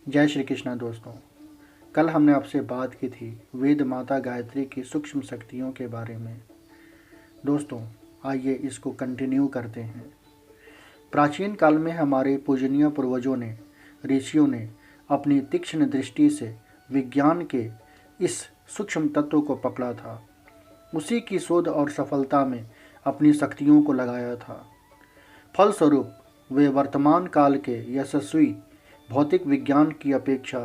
जय श्री कृष्णा दोस्तों। कल हमने आपसे बात की थी वेद माता गायत्री की सूक्ष्म शक्तियों के बारे में। दोस्तों, आइए इसको कंटिन्यू करते हैं। प्राचीन काल में हमारे पूजनीय पूर्वजों ने, ऋषियों ने अपनी तीक्ष्ण दृष्टि से विज्ञान के इस सूक्ष्म तत्व को पकड़ा था। उसी की शोध और सफलता में अपनी शक्तियों को लगाया था। फलस्वरूप वे वर्तमान काल के यशस्वी भौतिक विज्ञान की अपेक्षा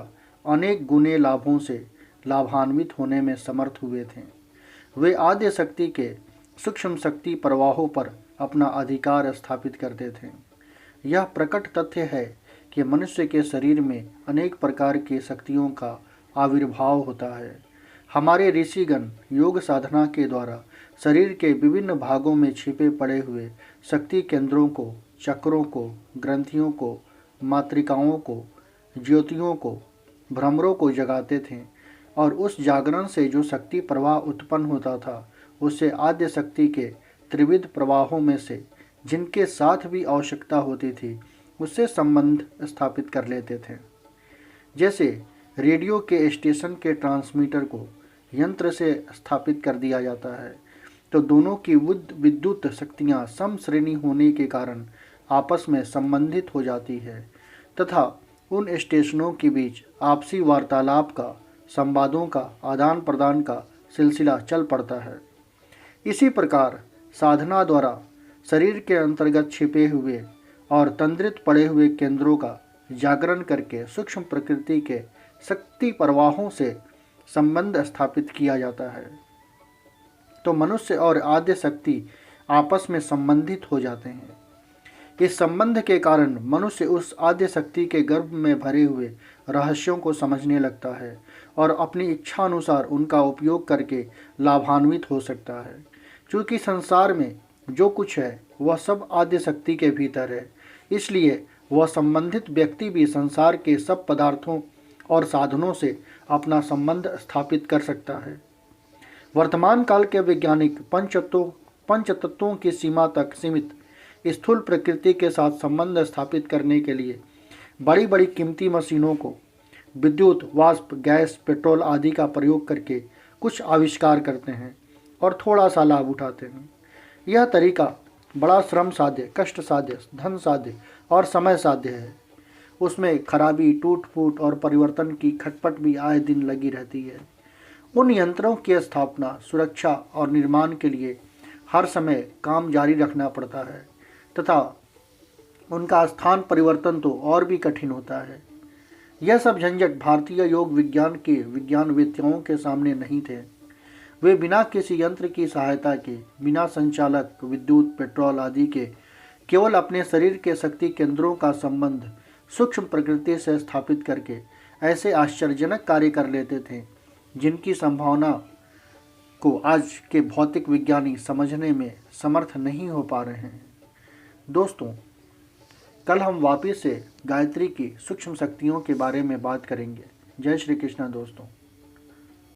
अनेक गुने लाभों से लाभान्वित होने में समर्थ हुए थे। वे आद्य शक्ति के सूक्ष्म शक्ति प्रवाहों पर अपना अधिकार स्थापित करते थे। यह प्रकट तथ्य है कि मनुष्य के शरीर में अनेक प्रकार की शक्तियों का आविर्भाव होता है। हमारे ऋषिगण योग साधना के द्वारा शरीर के विभिन्न भागों में छिपे पड़े हुए शक्ति केंद्रों को, चक्रों को, ग्रंथियों को, मातृकाओं को, ज्योतियों को, भ्रमरों को जगाते थे और उस जागरण से जो शक्ति प्रवाह उत्पन्न होता था उससे आद्य शक्ति के त्रिविध प्रवाहों में से जिनके साथ भी आवश्यकता होती थी उससे संबंध स्थापित कर लेते थे। जैसे रेडियो के स्टेशन के ट्रांसमीटर को यंत्र से स्थापित कर दिया जाता है तो दोनों की विद्युत शक्तियाँ समश्रेणी होने के कारण आपस में संबंधित हो जाती है तथा उन स्टेशनों के बीच आपसी वार्तालाप का, संवादों का आदान प्रदान का सिलसिला चल पड़ता है। इसी प्रकार साधना द्वारा शरीर के अंतर्गत छिपे हुए और तंद्रित पड़े हुए केंद्रों का जागरण करके सूक्ष्म प्रकृति के शक्ति प्रवाहों से संबंध स्थापित किया जाता है तो मनुष्य और आद्य शक्ति आपस में संबंधित हो जाते हैं। इस संबंध के कारण मनुष्य उस आद्य शक्ति के गर्भ में भरे हुए रहस्यों को समझने लगता है और अपनी इच्छा अनुसार उनका उपयोग करके लाभान्वित हो सकता है। क्योंकि संसार में जो कुछ है वह सब आद्य शक्ति के भीतर है, इसलिए वह संबंधित व्यक्ति भी संसार के सब पदार्थों और साधनों से अपना संबंध स्थापित कर सकता है। वर्तमान काल के वैज्ञानिक पंचतत्वों की सीमा तक सीमित स्थूल प्रकृति के साथ संबंध स्थापित करने के लिए बड़ी बड़ी कीमती मशीनों को विद्युत, वाष्प, गैस, पेट्रोल आदि का प्रयोग करके कुछ आविष्कार करते हैं और थोड़ा सा लाभ उठाते हैं। यह तरीका बड़ा श्रम साध्य, कष्ट साध्य, धन साध्य और समय साध्य है। उसमें खराबी, टूट फूट और परिवर्तन की खटपट भी आए दिन लगी रहती है। उन यंत्रों की स्थापना, सुरक्षा और निर्माण के लिए हर समय काम जारी रखना पड़ता है तथा उनका स्थान परिवर्तन तो और भी कठिन होता है। यह सब झंझट भारतीय योग विज्ञान के विज्ञानवेत्ताओं के सामने नहीं थे। वे बिना किसी यंत्र की सहायता के, बिना संचालक, विद्युत, पेट्रोल आदि के केवल अपने शरीर के शक्ति केंद्रों का संबंध सूक्ष्म प्रकृति से स्थापित करके ऐसे आश्चर्यजनक कार्य कर लेते थे जिनकी संभावना को आज के भौतिक विज्ञानी समझने में समर्थ नहीं हो पा रहे हैं। दोस्तों, कल हम वापस से गायत्री की सूक्ष्म शक्तियों के बारे में बात करेंगे। जय श्री कृष्ण दोस्तों।